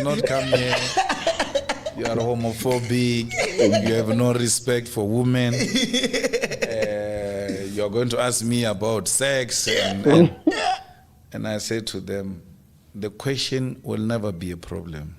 Not come here. You are homophobic. You have no respect for women. You're going to ask me about sex. And I say to them, the question will never be a problem.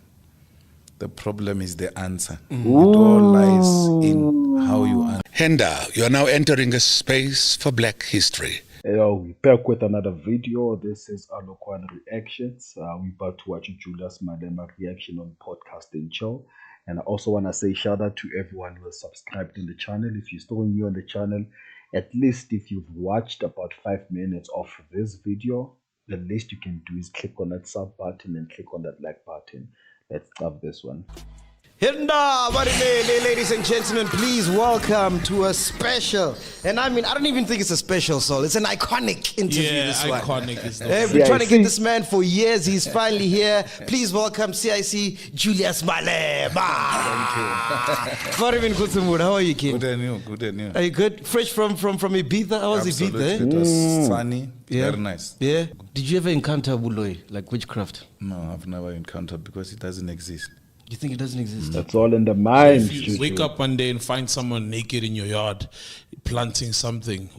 The problem is the answer. It all lies in how you answer. Henda, you are now entering a space for Black history. We're back with another video. This is Alokwan Reactions. We're about to watch Julius Malema reaction on podcast ANCYL. And I also want to say shout out to everyone who has subscribed to the channel. If you're still new on the channel, at least if you've watched about 5 minutes of this video, the least you can do is click on that sub button and click on that like button. Let's start this one. Hinda, ladies and gentlemen, please welcome to a special, and I mean, I don't even think it's a special, Sol. It's an iconic interview. Yeah, this iconic. We've been trying to get this man for years. He's finally here. Please welcome CIC Julius Malema. Thank you. How are you, King? Good and you, good and you. Are you good? Fresh from Ibiza? How was Absolutely. Ibiza? It was sunny, Yeah. very nice. Yeah. Did you ever encounter Buloy, like witchcraft? No, I've never encountered because it doesn't exist. You think it doesn't exist? That's all in the mind. If you wake up one day and find someone naked in your yard planting something,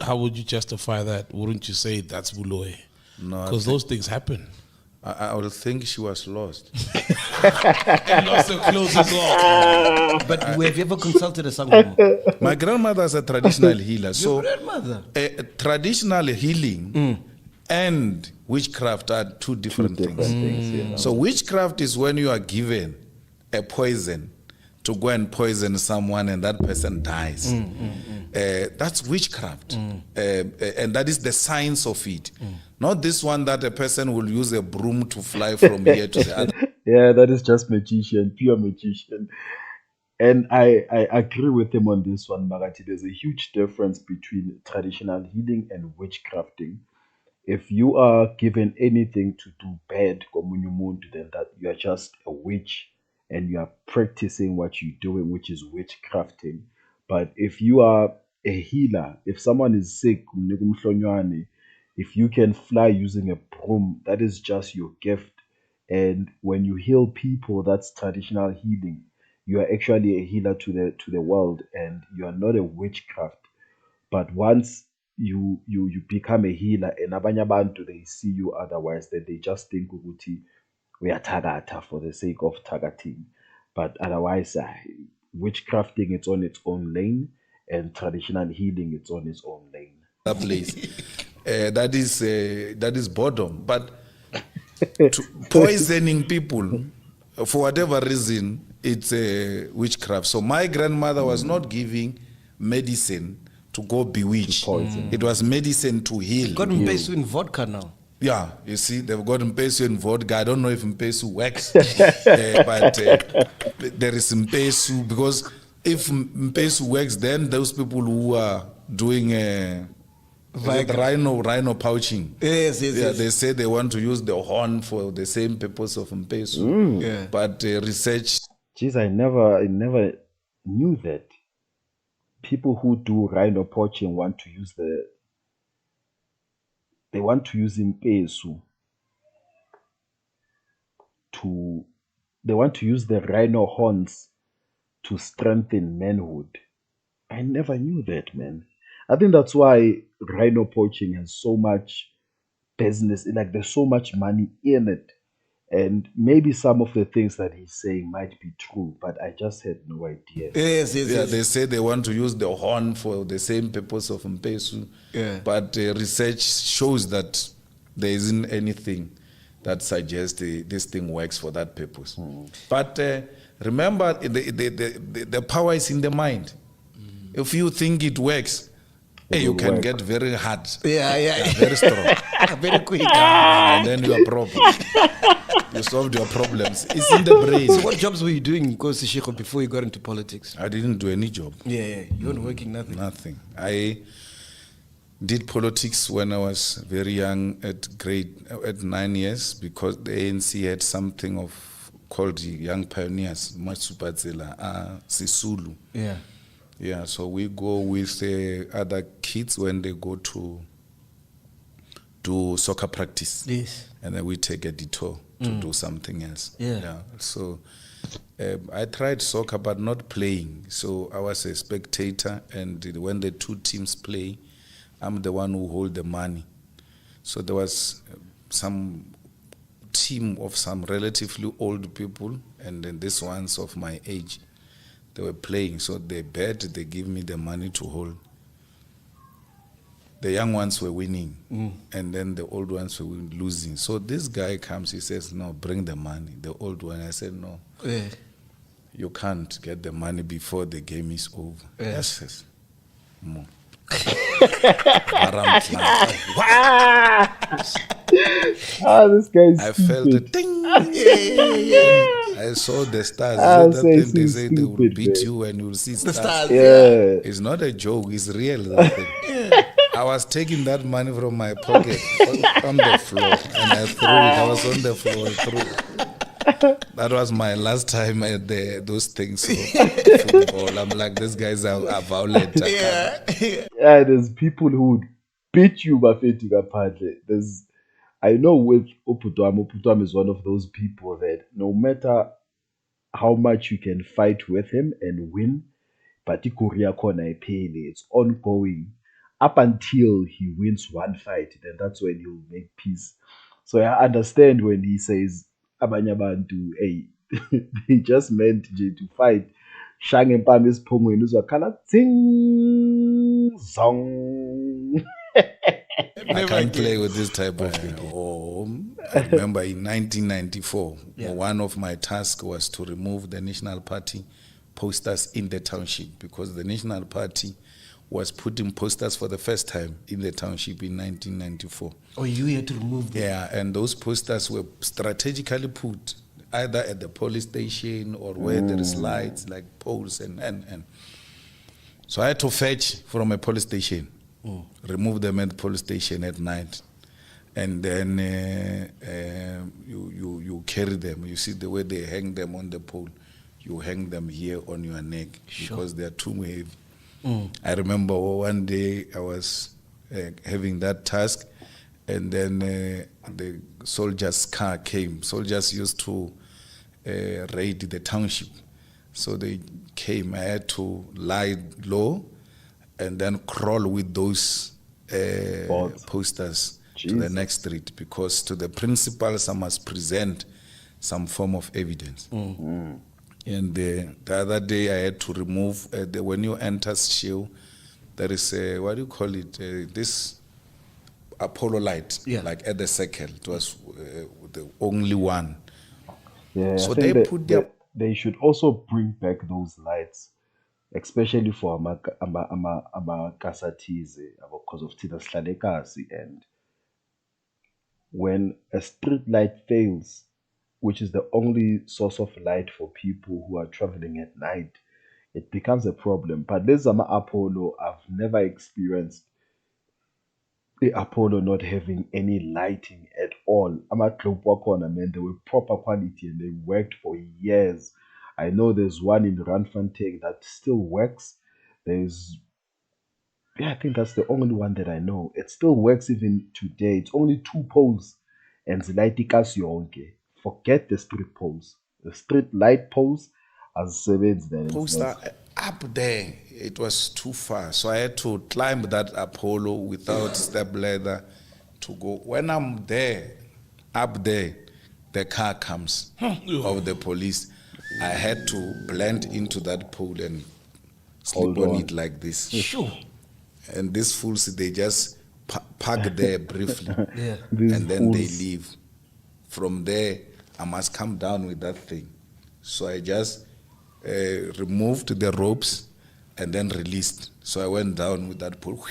how would you justify that? Wouldn't you say that's buloy? No, Because those things happen. I would think she was lost. And lost her clothes as well. But have you ever consulted a sangoma? My grandmother is a traditional healer. So Your grandmother? traditional healing and witchcraft are two different things. So witchcraft is when you are given a poison to go and poison someone and that person dies. That's witchcraft. And that is the science of it. Not this one that a person will use a broom to fly from here to the other. Yeah, that is just magician, pure magician. And I agree with him on this one, Magati. There's a huge difference between traditional healing and witchcrafting. If you are given anything to do bad, then that you are just a witch and you are practicing what you're doing, which is witchcrafting. But if you are a healer, if someone is sick, if you can fly using a broom, that is just your gift. And when you heal people, that's traditional healing. You are actually a healer to the world, and you are not a witchcraft. But once you become a healer and abanye abantu they see you otherwise, that they just think ukuthi uyathagatha for the sake of targeting. But otherwise, witchcrafting it's on its own lane, and traditional healing it's on its own lane. That place. That is boredom. But poisoning people for whatever reason, it's witchcraft. So my grandmother was not giving medicine to go bewitch. It was medicine to heal. Got Mpesu in vodka now. Yeah, you see, they've got Mpesu in vodka. I don't know if Mpesu works, but there is Mpesu, because if Mpesu works, then those people who are doing rhino pouching. Yes. They say they want to use the horn for the same purpose of Mpesu. Yeah. But research. Jeez, I never knew that. People who do rhino poaching want to use impesu they want to use the rhino horns to strengthen manhood. I never knew that, man. I think that's why rhino poaching has so much business, like there's so much money in it. And maybe some of the things that he's saying might be true, but I just had no idea. Yes. They say they want to use the horn for the same purpose of Mpesu. Yeah. But research shows that there isn't anything that suggests this thing works for that purpose. But remember, the power is in the mind. If you think it works, you can get very hard. Yeah. Very strong. Very quick. And then you are problem. You solved your problems. It's in the brain. So what jobs were you doing, Shiko, before you got into politics? I didn't do any job. Yeah. You weren't working, nothing? Nothing. I did politics when I was very young, at 9 years, because the ANC had something called the Young Pioneers, Matsupazela, Sisulu. Yeah, so we go with other kids when they go to do soccer practice. Yes. And then we take a detour to do something else. Yeah. So I tried soccer, but not playing. So I was a spectator, and when the two teams play, I'm the one who hold the money. So there was some team of some relatively old people, and then these ones of my age. They were playing, so they bet, they give me the money to hold. The young ones were winning, and then the old ones were losing. So this guy comes, he says, no, bring the money. The old one, I said, no, you can't get the money before the game is over. Yes. More. This guy is I felt a stupid. ding. I saw the stars. I'll say They say they will stupid, beat man. you and you'll see stars. Yeah. It's not a joke, it's real. That thing. I was taking that money from my pocket on the floor, and I threw it. I was on the floor, I threw it. That was my last time at those things. So, football. I'm like, these guys are violent. Yeah, there's people who would beat you bafethi ngaphandle. I know with Uputwam is one of those people that no matter how much you can fight with him and win, but it's ongoing up until he wins one fight. Then that's when he'll make peace. So I understand when he says abanye abantu, hey, they just meant to fight. Shang empam isiphongweni uzwakhala zing zong. I can't play with this type of thing. I remember in 1994, one of my tasks was to remove the National Party posters in the township, because the National Party was putting posters for the first time in the township in 1994. Oh, you had to remove them? Yeah, and those posters were strategically put either at the police station or where there is lights, like poles and. So I had to fetch from a police station, remove them at the police station at night, and then you carry them. You see the way they hang them on the pole. You hang them here on your neck because they are too heavy. I remember one day I was having that task, and then the soldiers' car came. Soldiers used to raid the township. So they came. I had to lie low and then crawl with those posters to the next street, because to the principals I must present some form of evidence. And the other day I had to remove, when you enter Shell, there is a, what do you call it, this Apollo light, like at the circle. It was the only one. Yeah, so I think they put their... They should also bring back those lights, especially for Amakasatize, because of Tina Sladekasi. And when a street light fails, which is the only source of light for people who are traveling at night, it becomes a problem. But this Apollo, I've never experienced the Apollo not having any lighting at all. Man, they were proper quality and they worked for years. I know there's one in Randfontein that still works. I think that's the only one that I know. It still works even today. It's only 2 poles and the light yonke. Forget the street poles. The street light poles as sevens there. Poster up there, it was too far. So I had to climb that Apollo without step ladder to go. When I'm there, up there, the car comes of the police. I had to blend into that pole and sleep on it like this. Sure. And these fools, they just park there briefly. And then they leave. From there, I must come down with that thing. So I just removed the ropes and then released. So I went down with that pole.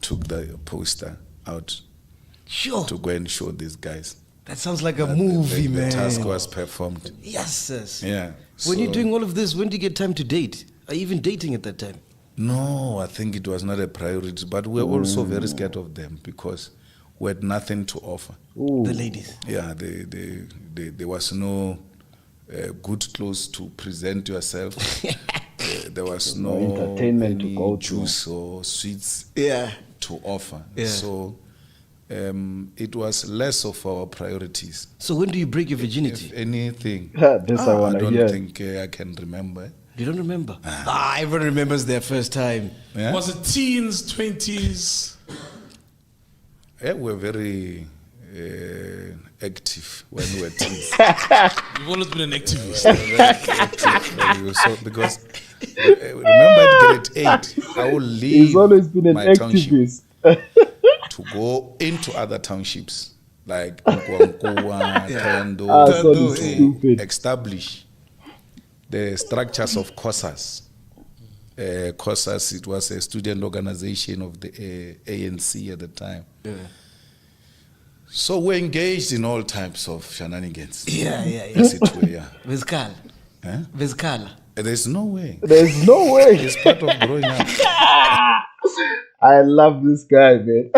Took the poster out to go and show these guys. That sounds like a movie, man. The task was performed. Yes. Yeah. When you're doing all of this, when do you get time to date? Are you even dating at that time? No, I think it was not a priority. But we were also very scared of them because we had nothing to offer. The ladies. Yeah, there was no good clothes to present yourself. There was no entertainment to go juice or sweets to offer. Yeah. So it was less of our priorities. So when do you break your virginity? If anything, This I I want to don't hear. think I can remember. You don't remember? Everyone remembers their first time. Yeah? Was it teens, 20s? Yeah, we're very active when we were teens. You've always been an activist. Because remember at grade 8, I will leave He's always been an my township activist. to go into other townships like Nkwankua, Tendo, So this is stupid. establish the structures of COSAS. COSAS, it was a student organization of the ANC at the time. So we're engaged in all types of shenanigans. Yeah. Yes, it were, yeah. Vizcala. Huh? Vizcala. There's no way. There's no way. It's part of growing up. I love this guy, man.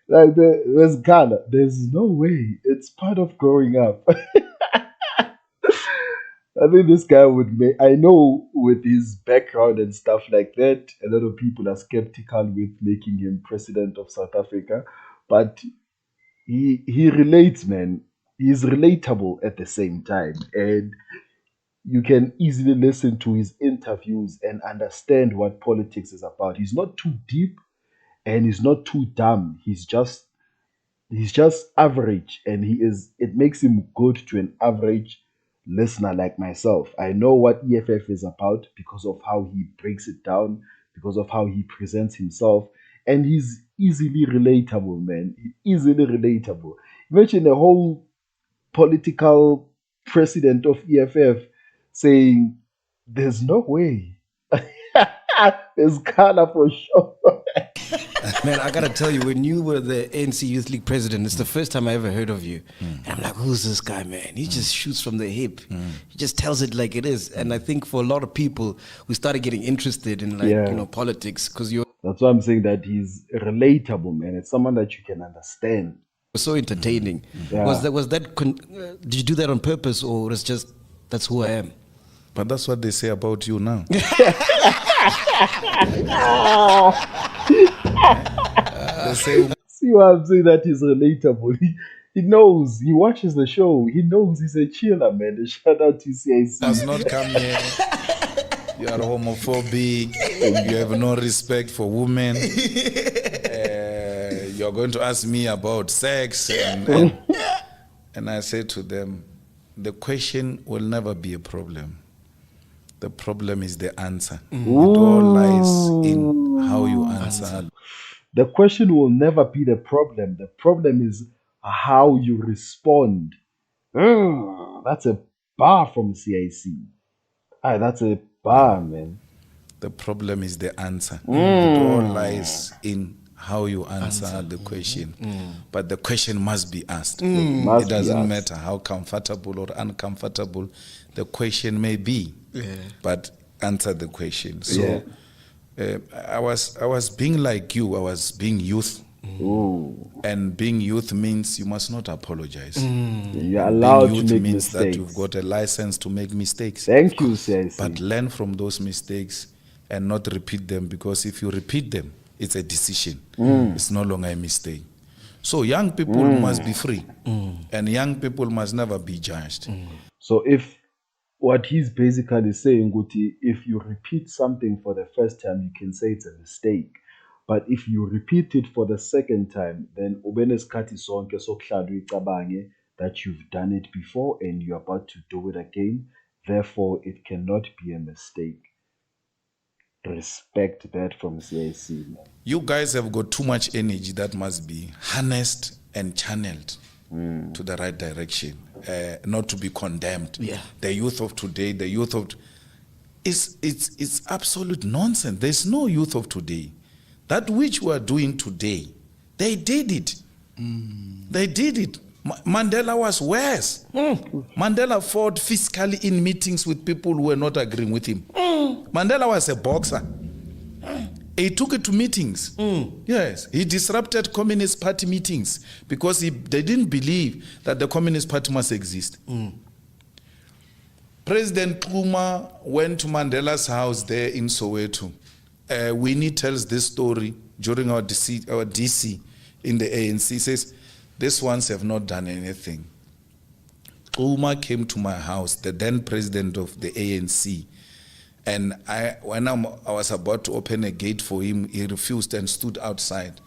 Like there's Ghana. There's no way. It's part of growing up. I think this guy would make. I know with his background and stuff like that, a lot of people are skeptical with making him president of South Africa, but he relates, man. He's relatable at the same time, and you can easily listen to his interviews and understand what politics is about. He's not too deep, and he's not too dumb. He's just average, and it makes him good to an average listener like myself. I know what EFF is about because of how he breaks it down, because of how he presents himself, and he's easily relatable, man. Easily relatable. Imagine a whole political president of EFF saying, "There's no way." There's Ghana for sure. Man, I gotta tell you, when you were the ANC Youth League president, it's the first time I ever heard of you. And I'm like, who's this guy, man? He just shoots from the hip. He just tells it like it is. And I think for a lot of people, we started getting interested in politics because you're That's why I'm saying that he's relatable, man. It's someone that you can understand. so entertaining. Yeah. Did you do that on purpose, or it's just that's who I am? But that's what they say about you now. They say, See why I'm saying that he's relatable. He knows. He watches the show. He knows he's a chiller, man. Shout out to CIC. does not come here. You are homophobic. You have no respect for women. You're going to ask me about sex. And I say to them, the question will never be a problem. The problem is the answer. It all lies in how you answer. The question will never be the problem. The problem is how you respond. That's a bar from CIC. That's a bar, man. The problem is the answer. It all lies in how you answer the question. But the question must be asked. Must It be doesn't asked. matter how comfortable or uncomfortable the question may be, but answer the question. So I was being like you. I was being youth. And being youth means you must not apologize. You're allowed Being to youth make means that mistakes. you've got a license to make mistakes. Thank you, CIC. But learn from those mistakes and not repeat them, because if you repeat them, it's a decision. It's no longer a mistake. So young people must be free, and young people must never be judged. So if what he's basically saying, Guti, if you repeat something for the first time, you can say it's a mistake. But if you repeat it for the second time, then ubenesikhathi sonke sokuhlala uyicabange that you've done it before and you're about to do it again. Therefore, it cannot be a mistake. Respect that from CIC, man. You guys have got too much energy that must be harnessed and channeled to the right direction, not to be condemned. Yeah. The youth of today, it's absolute nonsense. There's no youth of today. That which we are doing today, they did it. They did it. Mandela was worse. Mandela fought physically in meetings with people who were not agreeing with him. Mandela was a boxer. He took it to meetings. Yes, he disrupted Communist Party meetings because they didn't believe that the Communist Party must exist. President Kluma went to Mandela's house there in Soweto. Winnie tells this story during our DC in the ANC says, these ones have not done anything. Uma came to my house, the then president of the ANC, and when I was about to open a gate for him, he refused and stood outside.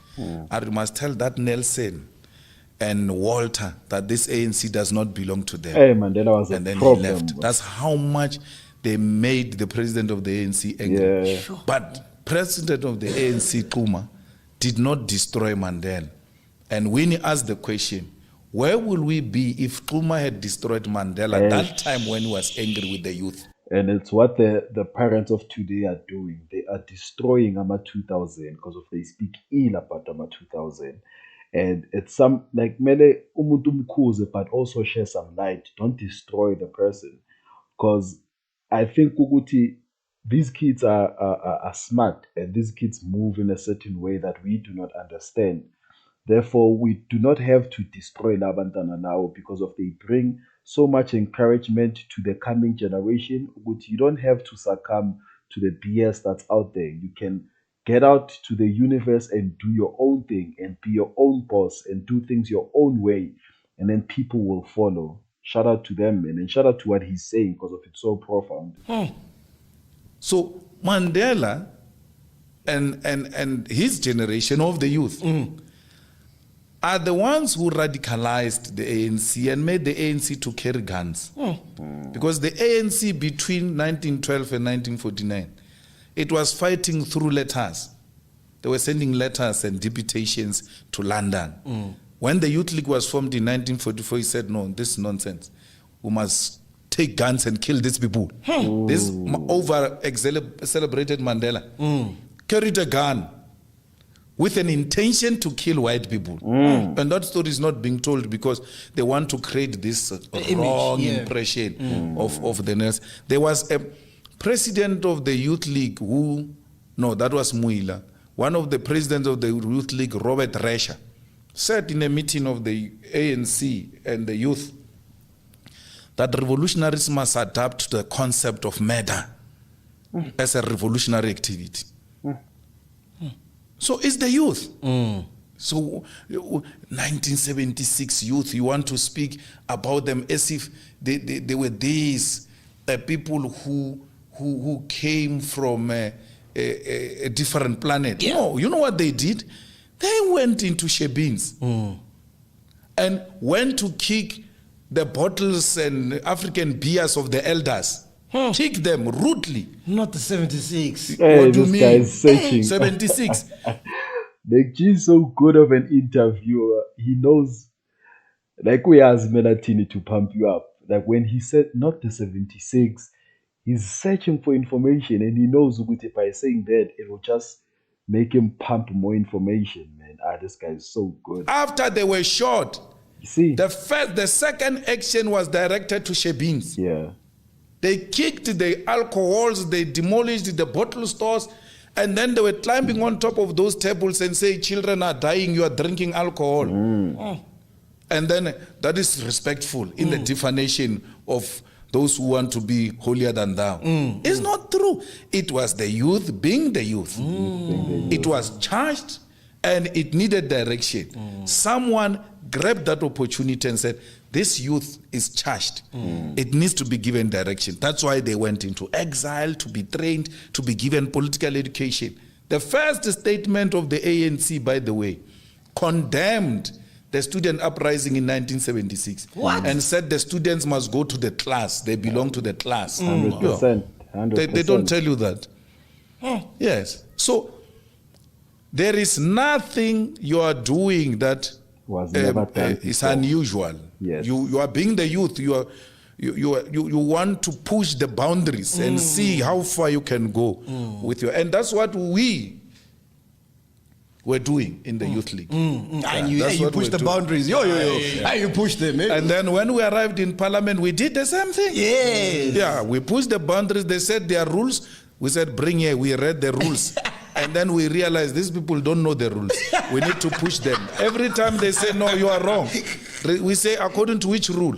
I must tell that Nelson and Walter that this ANC does not belong to them. Hey, Mandela was and a then problem. he left. That's how much they made the president of the ANC angry. Yeah. But president of the ANC, Kuma, did not destroy Mandela. And Winnie asked the question, where will we be if Kuma had destroyed Mandela that time when he was angry with the youth? And it's what the parents of today are doing. They are destroying Ama 2000 because of they speak ill about Ama 2000. And it's some like mele umuntu mkhuze, but also share some light. Don't destroy the person. Because I think Kuguti, these kids are smart, and these kids move in a certain way that we do not understand. Therefore, we do not have to destroy Labantana now because of they bring so much encouragement to the coming generation. But you don't have to succumb to the BS that's out there. You can get out to the universe and do your own thing and be your own boss and do things your own way. And then people will follow. Shout out to them, and then shout out to what he's saying because of it's so profound. So Mandela and his generation of the youth are the ones who radicalized the ANC and made the ANC to carry guns. Because the ANC between 1912 and 1949, it was fighting through letters. They were sending letters and deputations to London. When the Youth League was formed in 1944, he said, no, this is nonsense. We must take guns and kill these people. This over-celebrated Mandela carried a gun with an intention to kill white people. And that story is not being told because they want to create this wrong impression of the nurse. There was a president of the Youth League that was Muila. One of the presidents of the Youth League, Robert Resha, said in a meeting of the ANC and the youth that revolutionaries must adapt to the concept of murder as a revolutionary activity. So it's the youth. So 1976 youth, you want to speak about them as if they were these people who came from a different planet. No, you know what they did? They went into Shebins and went to kick the bottles and African beers of the elders. Kick them rudely. Not the 76. Hey, What do you this mean? guy is searching. 76. Like, G's so good of an interviewer. He knows, like we asked Melatini to pump you up. Like when he said not the 76, he's searching for information, and he knows Uguti by saying that it will just make him pump more information, man. This guy is so good. After they were shot, You see? the second action was directed to Shebins. Yeah. They kicked the alcohols, they demolished the bottle stores, and then they were climbing on top of those tables and say, children are dying, you are drinking alcohol. And then that is respectful in the definition of those who want to be holier than thou. It's not true. It was the youth being the youth. It was charged and it needed direction. Someone grabbed that opportunity and said, this youth is charged. It needs to be given direction. That's why they went into exile, to be trained, to be given political education. The first statement of the ANC, by the way, condemned the student uprising in 1976. And said the students must go to the class. They belong to the class. 100%. 100%. They don't tell you that. Yes. So there is nothing you are doing that Was never done is before. unusual. Yes. You are being the youth. You want to push the boundaries and see how far you can go with your. And that's what we were doing in the Youth League. And you that's what push we're the doing. boundaries. And you push them. Eh? And then when we arrived in Parliament, we did the same thing. Yes. Yeah, we pushed the boundaries. They said their rules. We said, bring here. We read the rules. And then we realized these people don't know the rules. We need to push them. Every time they say, no, you are wrong. We say, according to which rule?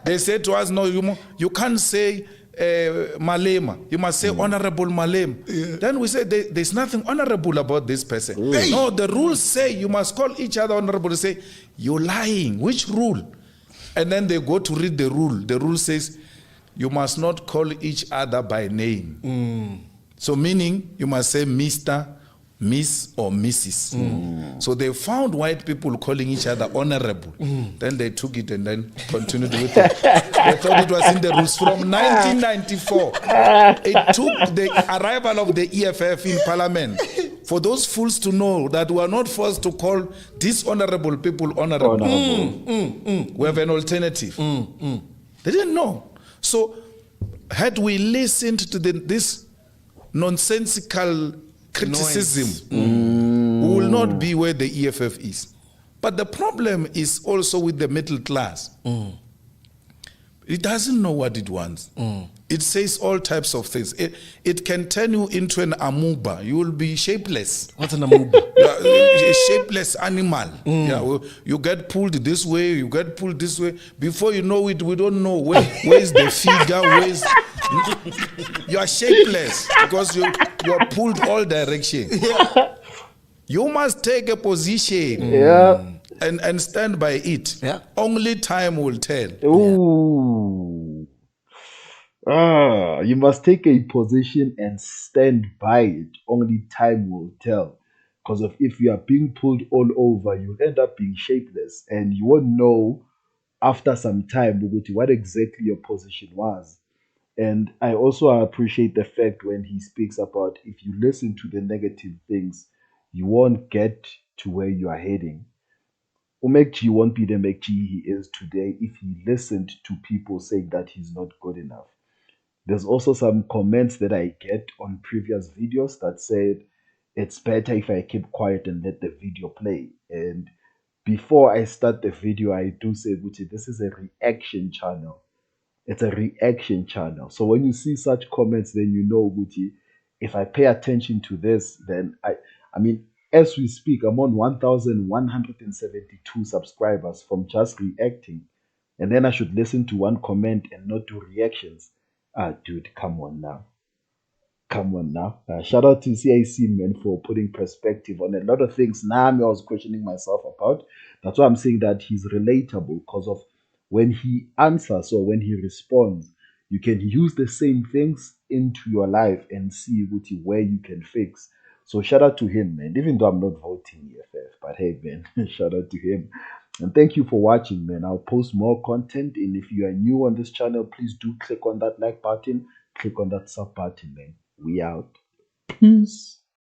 They say to us, no, you can't say Malema. You must say Honorable Malema. Then we say there's nothing honorable about this person. No, the rules say you must call each other honorable. They say, you're lying. Which rule? And then they go to read the rule. The rule says, you must not call each other by name. So meaning, you must say Mr., Miss, or Mrs. So they found white people calling each other honorable. Then they took it and then continued with it. They thought it was in the rules from 1994. It took the arrival of the EFF in Parliament for those fools to know that we are not forced to call dishonorable people honorable. We have an alternative. They didn't know. So had we listened to this nonsensical criticism, we will not be where the EFF is. But the problem is also with the middle class. It doesn't know what it wants. It says all types of things. It can turn you into an amoeba. You will be shapeless. What's an amoeba? A shapeless animal. Yeah, you get pulled this way, you get pulled this way. Before you know it, we don't know where is the figure, you are shapeless because you are pulled all directions. You must take a position and stand by it. Only time will tell. Ooh. You must take a position and stand by it. Only time will tell. Because if you are being pulled all over, you'll end up being shapeless. And you won't know after some time what exactly your position was. And I also appreciate the fact when he speaks about if you listen to the negative things, you won't get to where you are heading. Umekji won't be the Mekji he is today if he listened to people saying that he's not good enough. There's also some comments that I get on previous videos that said it's better if I keep quiet and let the video play. And before I start the video, I do say, Gucci, this is a reaction channel. It's a reaction channel. So when you see such comments, then you know, Gucci, if I pay attention to this, then I mean, as we speak, I'm on 1,172 subscribers from just reacting. And then I should listen to one comment and not do reactions. Dude, come on now. Come on now. Shout out to CIC, man, for putting perspective on a lot of things now I was questioning myself about. That's why I'm saying that he's relatable, because of when he answers or when he responds, you can use the same things into your life and see where you can fix. So shout out to him, man. Even though I'm not voting EFF, but hey, man, shout out to him. And thank you for watching, man. I'll post more content. And if you are new on this channel, please do click on that like button. Click on that sub button, man. We out. Peace.